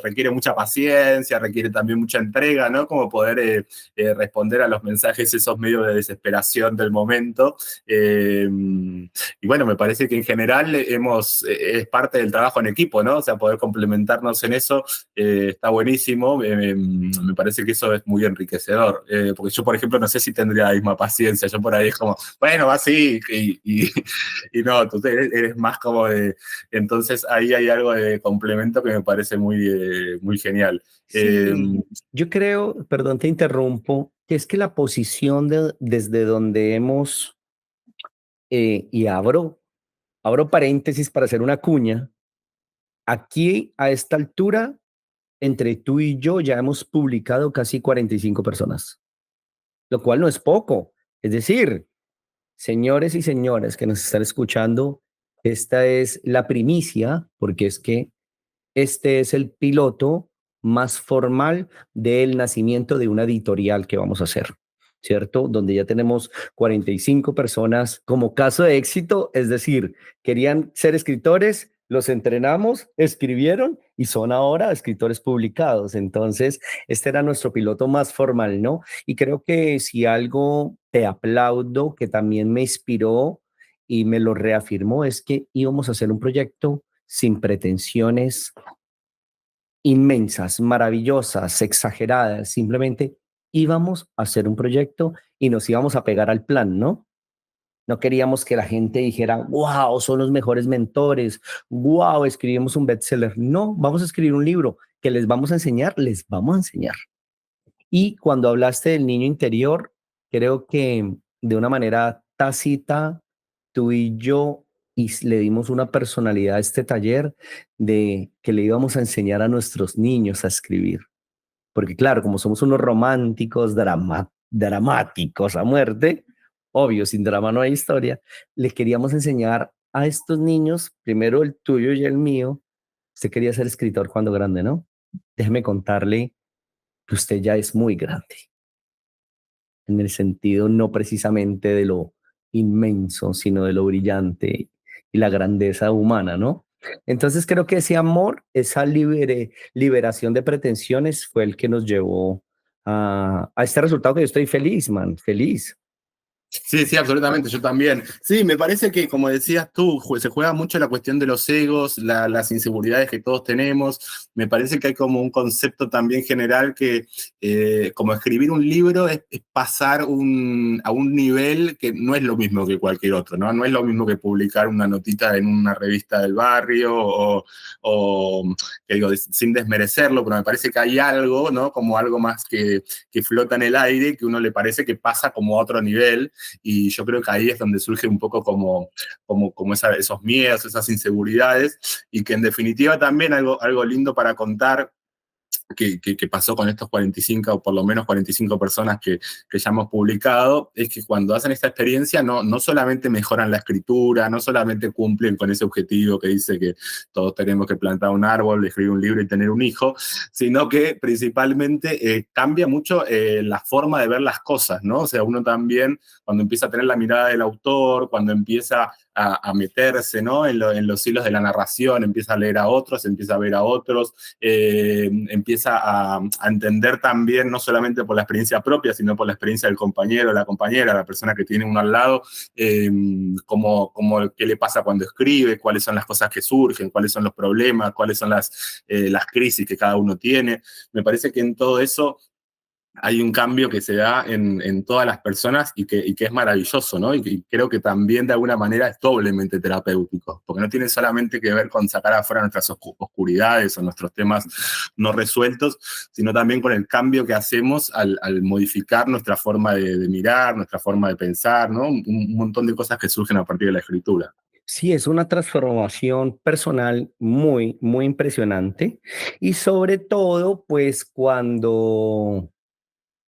requiere mucha paciencia, requiere también mucha entrega, ¿no? Como poder responder a los mensajes, esos medios de desesperación del momento. Y bueno, me parece que en general es parte del trabajo en equipo, ¿no? O sea, poder complementarnos en eso está buenísimo. Me parece que eso es muy enriquecedor, porque yo, por ejemplo, no sé si tendría la misma paciencia. Yo por ahí es como, bueno, así, y no, entonces eres más como de, entonces ahí hay algo de complemento que me parece muy genial. Sí, yo creo, perdón, te interrumpo, que es que la posición desde donde hemos, y abro paréntesis para hacer una cuña, aquí a esta altura, entre tú y yo ya hemos publicado casi 45 personas, lo cual no es poco. Es decir, señores y señoras que nos están escuchando, esta es la primicia, porque es que este es el piloto más formal del nacimiento de una editorial que vamos a hacer, ¿cierto? Donde ya tenemos 45 personas como caso de éxito, es decir, querían ser escritores, los entrenamos, escribieron y son ahora escritores publicados. Entonces, este era nuestro piloto más formal, ¿no? Y creo que si algo te aplaudo, que también me inspiró y me lo reafirmó, es que íbamos a hacer un proyecto sin pretensiones inmensas, maravillosas, exageradas, simplemente íbamos a hacer un proyecto y nos íbamos a pegar al plan, ¿no? No queríamos que la gente dijera, wow, son los mejores mentores, wow, escribimos un bestseller. No, vamos a escribir un libro que les vamos a enseñar, les vamos a enseñar. Y cuando hablaste del niño interior, creo que de una manera tácita, tú y yo y le dimos una personalidad a este taller de que le íbamos a enseñar a nuestros niños a escribir. Porque claro, como somos unos románticos, dramáticos a muerte, obvio, sin drama no hay historia, le queríamos enseñar a estos niños, primero el tuyo y el mío, usted quería ser escritor cuando grande, ¿no? Déjeme contarle que usted ya es muy grande, en el sentido no precisamente de lo inmenso, sino de lo brillante y la grandeza humana, ¿no? Entonces creo que ese amor, esa liberación de pretensiones fue el que nos llevó a este resultado que yo estoy feliz, man, feliz. Sí, sí, absolutamente, yo también. Sí, me parece que, como decías tú, se juega mucho la cuestión de los egos, las inseguridades que todos tenemos. Me parece que hay como un concepto también general que, como escribir un libro es pasar a un nivel que no es lo mismo que cualquier otro, ¿no? No es lo mismo que publicar una notita en una revista del barrio o que digo, sin desmerecerlo, pero me parece que hay algo, ¿no? Como algo más que flota en el aire, que uno le parece que pasa como a otro nivel. Y yo creo que ahí es donde surge un poco como esos miedos, esas inseguridades, y que en definitiva también algo lindo para contar que pasó con estos 45, o por lo menos 45 personas que ya hemos publicado, es que cuando hacen esta experiencia no solamente mejoran la escritura, no solamente cumplen con ese objetivo que dice que todos tenemos que plantar un árbol, escribir un libro y tener un hijo, sino que principalmente cambia mucho la forma de ver las cosas, ¿no? O sea, uno también, cuando empieza a tener la mirada del autor, cuando empieza a meterse, ¿no? En los hilos de la narración, empieza a leer a otros, empieza a ver a otros, empieza a entender también, no solamente por la experiencia propia, sino por la experiencia del compañero, la compañera, la persona que tiene uno al lado, qué le pasa cuando escribe, cuáles son las cosas que surgen, cuáles son los problemas, cuáles son las crisis que cada uno tiene. Me parece que en todo eso hay un cambio que se da en todas las personas y que es maravilloso, ¿no? Y creo que también de alguna manera es doblemente terapéutico, porque no tiene solamente que ver con sacar afuera nuestras oscuridades o nuestros temas no resueltos, sino también con el cambio que hacemos al modificar nuestra forma de mirar, nuestra forma de pensar, ¿no? Un montón de cosas que surgen a partir de la escritura. Sí, es una transformación personal muy, muy impresionante y sobre todo, pues cuando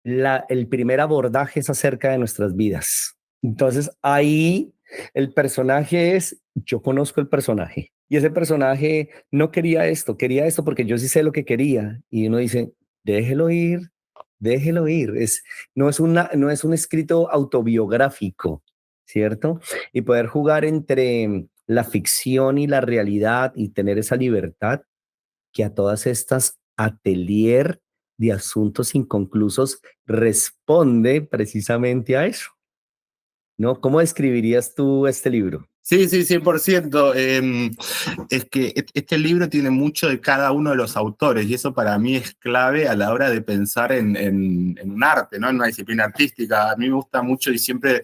el primer abordaje es acerca de nuestras vidas. Entonces ahí el personaje es, yo conozco el personaje y ese personaje no quería esto porque yo sí sé lo que quería y uno dice, déjelo ir, déjelo ir. No es un escrito autobiográfico, ¿cierto? Y poder jugar entre la ficción y la realidad y tener esa libertad que a todas estas atelier de asuntos inconclusos responde precisamente a eso, ¿no? ¿Cómo describirías tú este libro? Sí, sí, 100%. Es que este libro tiene mucho de cada uno de los autores y eso para mí es clave a la hora de pensar en un arte, ¿no? En una disciplina artística. A mí me gusta mucho y siempre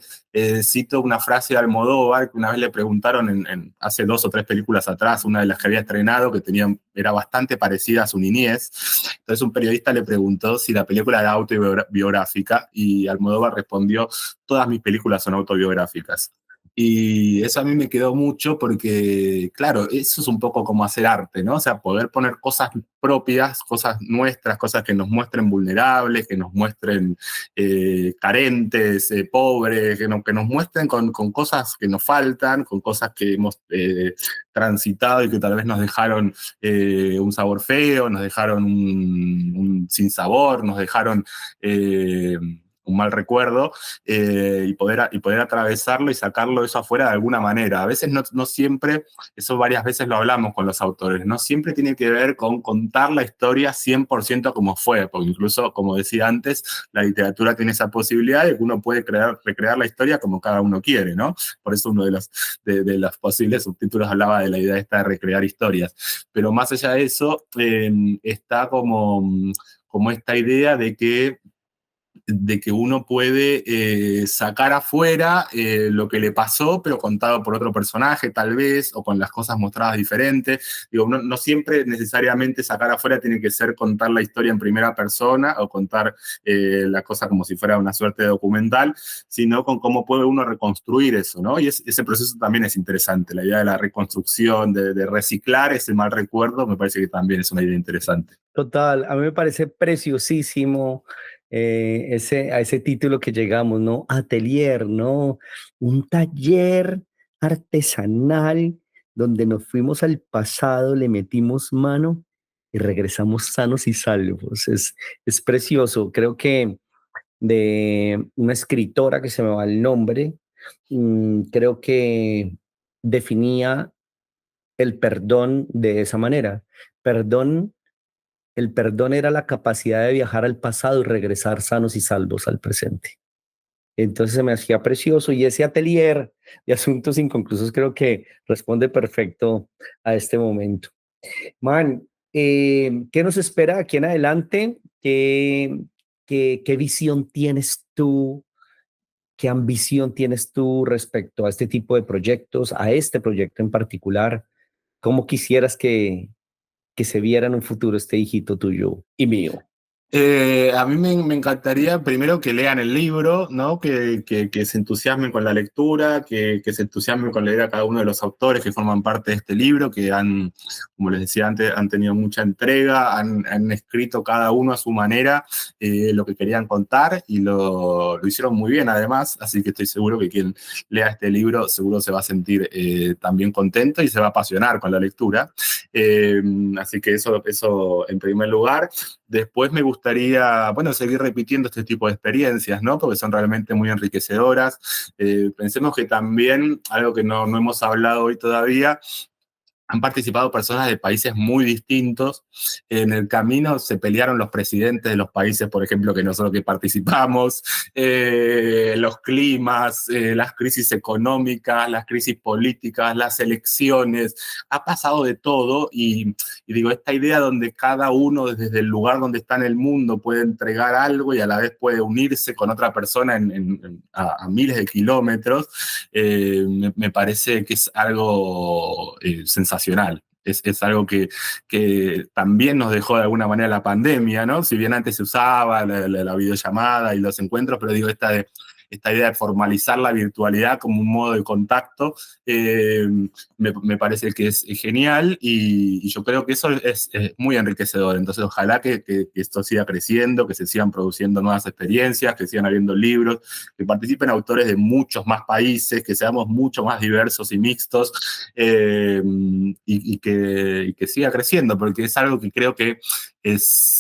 cito una frase de Almodóvar que una vez le preguntaron hace 2 o 3 películas atrás, una de las que había estrenado, que era bastante parecida a su niñez. Entonces un periodista le preguntó si la película era autobiográfica y Almodóvar respondió, todas mis películas son autobiográficas. Y eso a mí me quedó mucho porque, claro, eso es un poco como hacer arte, ¿no? O sea, poder poner cosas propias, cosas nuestras, cosas que nos muestren vulnerables, que nos muestren carentes, pobres, que nos muestren con cosas que nos faltan, con cosas que hemos transitado y que tal vez nos dejaron un sabor feo, nos dejaron un sinsabor, nos dejaron un mal recuerdo, y poder atravesarlo y sacarlo eso afuera de alguna manera. A veces no siempre, eso varias veces lo hablamos con los autores, no siempre tiene que ver con contar la historia 100% como fue, porque incluso, como decía antes, la literatura tiene esa posibilidad de que uno puede recrear la historia como cada uno quiere, ¿no? Por eso uno de los posibles subtítulos hablaba de la idea esta de recrear historias. Pero más allá de eso, está como esta idea de que de que uno puede sacar afuera lo que le pasó, pero contado por otro personaje tal vez, o con las cosas mostradas diferentes. Digo, no siempre necesariamente sacar afuera tiene que ser contar la historia en primera persona o contar la cosa como si fuera una suerte de documental, sino con cómo puede uno reconstruir eso, ¿no? Y ese proceso también es interesante, la idea de la reconstrucción, de reciclar ese mal recuerdo, me parece que también es una idea interesante. Total, a mí me parece preciosísimo a ese título que llegamos, ¿no? Atelier, ¿no? Un taller artesanal donde nos fuimos al pasado, le metimos mano y regresamos sanos y salvos. Es precioso. Creo que de una escritora que se me va el nombre, creo que definía el perdón de esa manera. Perdón El perdón era la capacidad de viajar al pasado y regresar sanos y salvos al presente. Entonces se me hacía precioso y ese atelier de asuntos inconclusos creo que responde perfecto a este momento. Man, ¿qué nos espera aquí en adelante? ¿Qué visión tienes tú? ¿Qué ambición tienes tú respecto a este tipo de proyectos, a este proyecto en particular? ¿Cómo quisieras que se viera en un futuro este hijito tuyo y mío? A mí me encantaría primero que lean el libro, ¿no? Que se entusiasmen con la lectura, que se entusiasmen con leer a cada uno de los autores que forman parte de este libro, que han, como les decía antes, han tenido mucha entrega, han escrito cada uno a su manera lo que querían contar y lo hicieron muy bien además, así que estoy seguro que quien lea este libro seguro se va a sentir también contento y se va a apasionar con la lectura. Así que eso en primer lugar. Después me gustaría, bueno, seguir repitiendo este tipo de experiencias, ¿no? Porque son realmente muy enriquecedoras. Pensemos que también, algo que no hemos hablado hoy todavía, han participado personas de países muy distintos. En el camino se pelearon los presidentes de los países, por ejemplo, que nosotros que participamos, los climas, las crisis económicas, las crisis políticas, las elecciones. Ha pasado de todo y digo, esta idea donde cada uno desde el lugar donde está en el mundo puede entregar algo y a la vez puede unirse con otra persona a miles de kilómetros, me parece que es algo sensacional. Es algo que también nos dejó de alguna manera la pandemia, ¿no? Si bien antes se usaba la videollamada y los encuentros, pero digo, esta idea de formalizar la virtualidad como un modo de contacto, me parece que es genial y yo creo que eso es muy enriquecedor. Entonces, ojalá que esto siga creciendo, que se sigan produciendo nuevas experiencias, que sigan habiendo libros, que participen autores de muchos más países, que seamos mucho más diversos y mixtos, y que siga creciendo, porque es algo que creo que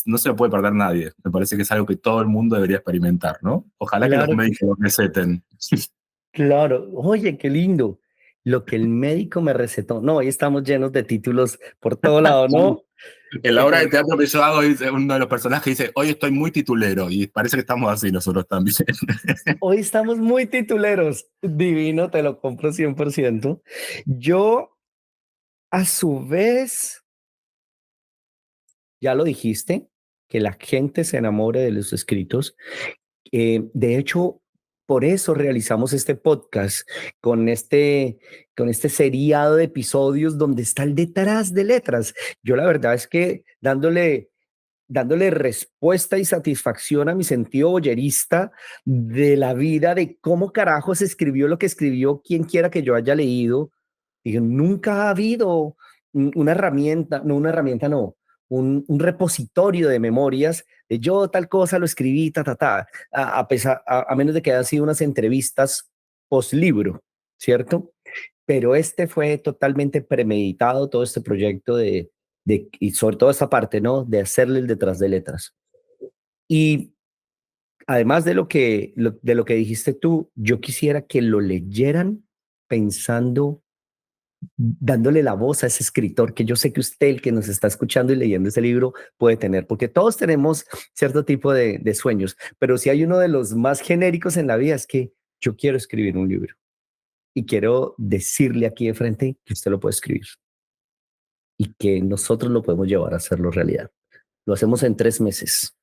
no se lo puede perder nadie. Me parece que es algo que todo el mundo debería experimentar, ¿no? Ojalá que los Claro que médicos lo receten. Claro, oye, qué lindo. Lo que el médico me recetó. No, hoy estamos llenos de títulos por todo lado, ¿no? En la obra de Eh, teatro que yo hago, dice uno de los personajes dice, hoy estoy muy titulero, y parece que estamos así nosotros también. Hoy estamos muy tituleros. Divino, te lo compro 100%. Yo, a su vez, ya lo dijiste, que la gente se enamore de los escritos. De hecho, por eso realizamos este podcast con este seriado de episodios donde está el detrás de letras. Yo la verdad es que dándole respuesta y satisfacción a mi sentido boyerista de la vida, de cómo carajos escribió lo que escribió quien quiera que yo haya leído. Dije, nunca ha habido una herramienta, no una herramienta, no, un repositorio de memorias de yo tal cosa lo escribí, a menos de que hayan sido unas entrevistas post libro, ¿cierto? Pero este fue totalmente premeditado, todo este proyecto y sobre todo esta parte, ¿no? De hacerle el detrás de letras. Y además de lo que dijiste tú, yo quisiera que lo leyeran pensando, dándole la voz a ese escritor que yo sé que usted, el que nos está escuchando y leyendo ese libro, puede tener, porque todos tenemos cierto tipo de sueños, pero si hay uno de los más genéricos en la vida es que yo quiero escribir un libro y quiero decirle aquí de frente que usted lo puede escribir y que nosotros lo podemos llevar a hacerlo realidad. Lo hacemos en 3 meses.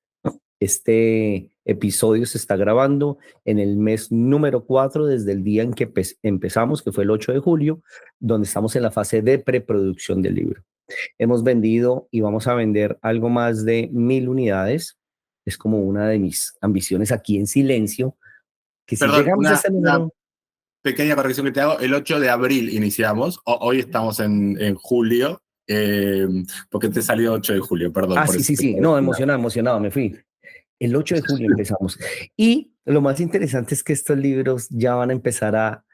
Este episodio se está grabando en el mes número 4 desde el día en que empezamos, que fue el 8 de julio, donde estamos en la fase de preproducción del libro. Hemos vendido y vamos a vender algo más de 1000 unidades. Es como una de mis ambiciones aquí en silencio, que si Perdón, llegamos a ese una número... pequeña corrección que te hago. El 8 de abril iniciamos. Hoy estamos en julio. Porque te salió 8 de julio, perdón Ah, por sí, eso. sí, sí. No, emocionado, emocionado, me fui. El 8 de julio empezamos. Y lo más interesante es que estos libros ya van a empezar a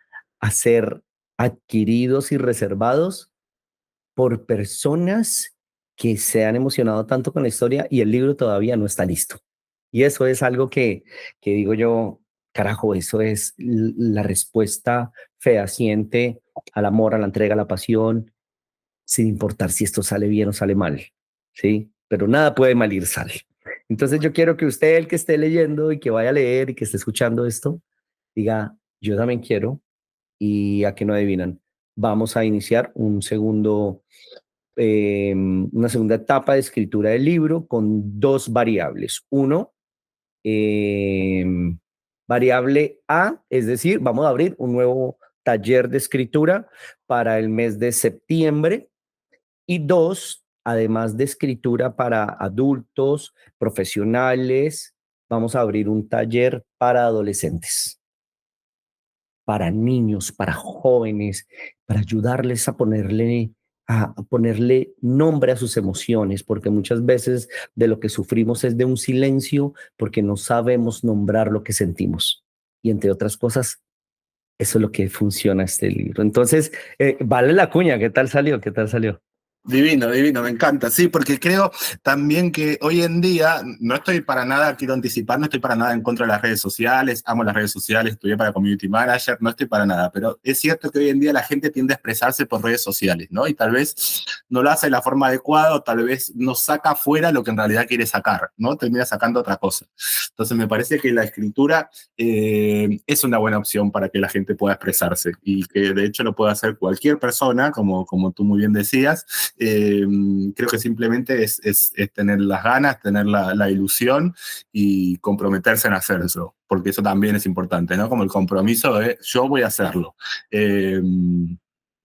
ser adquiridos y reservados por personas que se han emocionado tanto con la historia y el libro todavía no está listo. Y eso es algo que digo yo, carajo, eso es la respuesta fehaciente al amor, a la entrega, a la pasión, sin importar si esto sale bien o sale mal, ¿sí? Pero nada puede mal ir sale. Entonces yo quiero que usted, el que esté leyendo y que vaya a leer y que esté escuchando esto, diga, yo también quiero, y a que no adivinan, vamos a iniciar una segunda etapa de escritura del libro con dos variables. Uno, eh, variable A, es decir, vamos a abrir un nuevo taller de escritura para el mes de septiembre. Y dos, además de escritura para adultos, profesionales, vamos a abrir un taller para adolescentes, para niños, para jóvenes, para ayudarles a ponerle nombre a sus emociones, porque muchas veces de lo que sufrimos es de un silencio porque no sabemos nombrar lo que sentimos. Y entre otras cosas, eso es lo que funciona este libro. Entonces, vale la cuña, ¿qué tal salió? ¿Qué tal salió? Divino, divino, me encanta, sí, porque creo también que hoy en día, no estoy para nada, quiero anticipar, no estoy para nada en contra de las redes sociales, amo las redes sociales, estudié para Community Manager, no estoy para nada, pero es cierto que hoy en día la gente tiende a expresarse por redes sociales, ¿no? Y tal vez no lo hace de la forma adecuada, o tal vez no saca fuera lo que en realidad quiere sacar, ¿no? Termina sacando otra cosa. Entonces me parece que la escritura es una buena opción para que la gente pueda expresarse y que de hecho lo puede hacer cualquier persona, como tú muy bien decías. Creo que simplemente es tener las ganas, tener la ilusión y comprometerse en hacerlo, porque eso también es importante, ¿no? Como el compromiso de yo voy a hacerlo. Eh,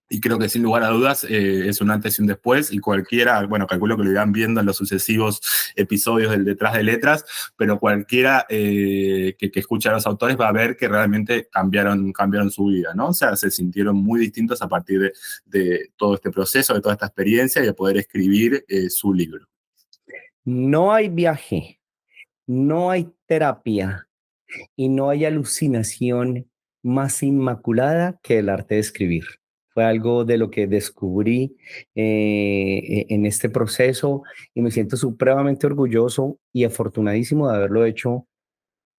y creo que sin lugar a dudas es un antes y un después, y cualquiera, bueno, calculo que lo irán viendo en los sucesivos episodios del Detrás de Letras, pero cualquiera que escuche a los autores va a ver que realmente cambiaron su vida, ¿no? O sea, se sintieron muy distintos a partir de todo este proceso, de toda esta experiencia y de poder escribir su libro. No hay viaje, no hay terapia y no hay alucinación más inmaculada que el arte de escribir. Fue algo de lo que descubrí en este proceso y me siento supremamente orgulloso y afortunadísimo de haberlo hecho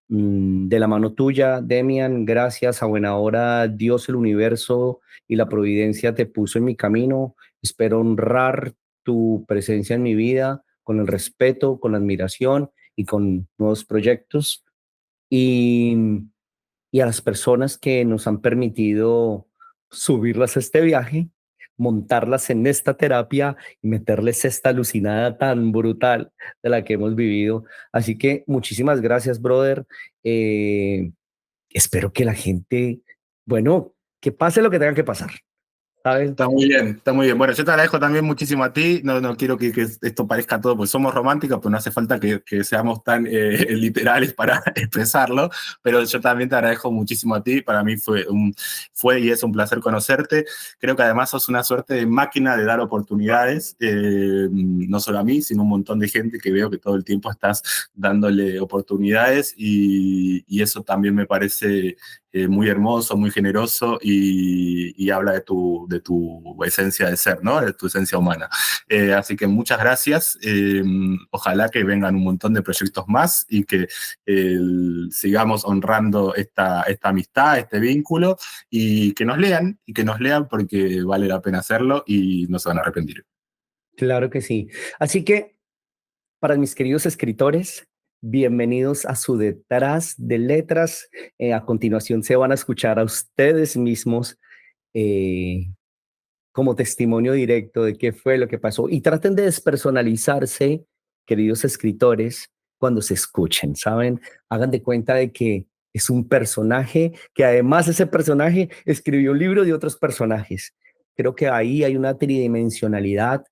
de la mano tuya, Demian. Gracias, a buena hora, Dios, el universo y la providencia te puso en mi camino. Espero honrar tu presencia en mi vida con el respeto, con la admiración y con nuevos proyectos. Y, y a las personas que nos han permitido subirlas a este viaje, montarlas en esta terapia y meterles esta alucinada tan brutal de la que hemos vivido. Así que muchísimas gracias, brother. Eh, Espero que la gente, bueno, que pase lo que tenga que pasar, ¿sabes? Está muy bien, está muy bien. Bueno, yo te agradezco también muchísimo a ti. No quiero que esto parezca todo, pues somos románticos, pues no hace falta que seamos tan literales para expresarlo, pero yo también te agradezco muchísimo a ti. Para mí fue y es un placer conocerte. Creo que además sos una suerte de máquina de dar oportunidades, no solo a mí, sino a un montón de gente que veo que todo el tiempo estás dándole oportunidades y eso también me parece muy hermoso, muy generoso y habla de tu esencia de ser, ¿no? De tu esencia humana. Así que muchas gracias. Ojalá que vengan un montón de proyectos más y que sigamos honrando esta amistad, este vínculo y que nos lean porque vale la pena hacerlo y no se van a arrepentir. Claro que sí. Así que para mis queridos escritores, bienvenidos a su Detrás de Letras. A continuación se van a escuchar a ustedes mismos eh, como testimonio directo de qué fue lo que pasó. Y traten de despersonalizarse, queridos escritores, cuando se escuchen, ¿saben? Hagan de cuenta de que es un personaje, que además ese personaje escribió un libro de otros personajes. Creo que ahí hay una tridimensionalidad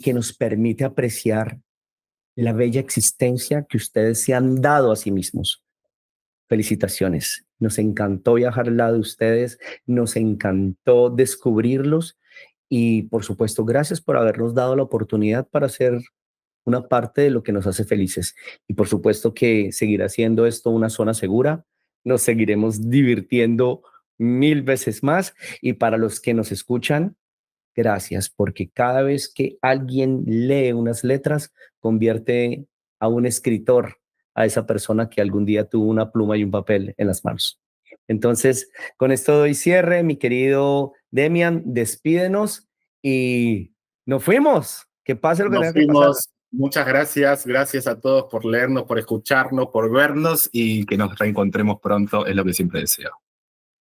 que nos permite apreciar la bella existencia que ustedes se han dado a sí mismos. Felicitaciones. Nos encantó viajar al lado de ustedes, nos encantó descubrirlos y por supuesto, gracias por habernos dado la oportunidad para ser una parte de lo que nos hace felices. Y por supuesto que seguirá siendo esto una zona segura. Nos seguiremos divirtiendo mil veces más. Y para los que nos escuchan, gracias, porque cada vez que alguien lee unas letras, convierte a un escritor, a esa persona que algún día tuvo una pluma y un papel en las manos. Entonces, con esto doy cierre, mi querido Demian, despídenos y nos fuimos. Que pase lo que Nos tenga que pasar. fuimos. Muchas gracias. Gracias a todos por leernos, por escucharnos, por vernos y que nos reencontremos pronto, es lo que siempre deseo.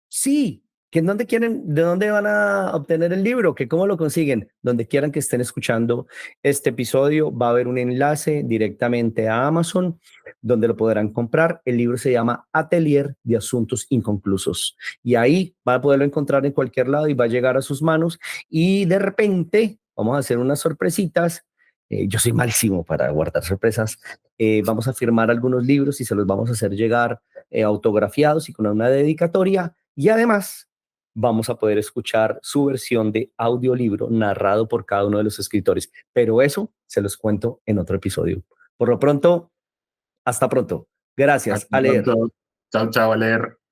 Sí, que en dónde quieren, de dónde van a obtener el libro, que cómo lo consiguen, donde quieran que estén escuchando este episodio, va a haber un enlace directamente a Amazon donde lo podrán comprar. El libro se llama Atelier de Asuntos Inconclusos y ahí va a poderlo encontrar en cualquier lado y va a llegar a sus manos y de repente vamos a hacer unas sorpresitas. Yo soy malísimo para guardar sorpresas. Vamos a firmar algunos libros y se los vamos a hacer llegar autografiados y con una dedicatoria y además vamos a poder escuchar su versión de audiolibro narrado por cada uno de los escritores. Pero eso se los cuento en otro episodio. Por lo pronto, hasta pronto. Gracias. Hasta A leer. pronto. Chao, chao, a leer.